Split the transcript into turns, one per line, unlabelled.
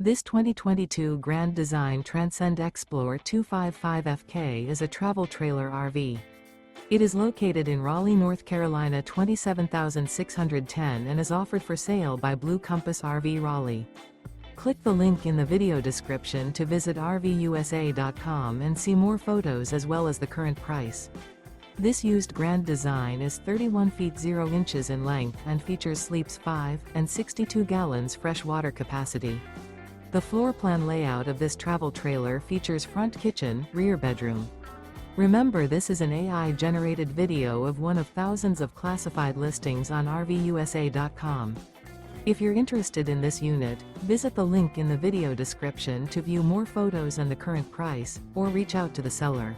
This 2022 Grand Design Transcend Xplor 255FK is a travel trailer RV. It is located in Raleigh, North Carolina 27610 and is offered for sale by Blue Compass RV Raleigh. Click the link in the video description to visit RVUSA.com and see more photos as well as the current price. This used Grand Design is 31 feet 0 inches in length and features sleeps 5 and 62 gallons fresh water capacity. The floor plan layout of this travel trailer features front kitchen, rear bedroom. Remember, this is an AI-generated video of one of thousands of classified listings on RVUSA.com. If you're interested in this unit, visit the link in the video description to view more photos and the current price, or reach out to the seller.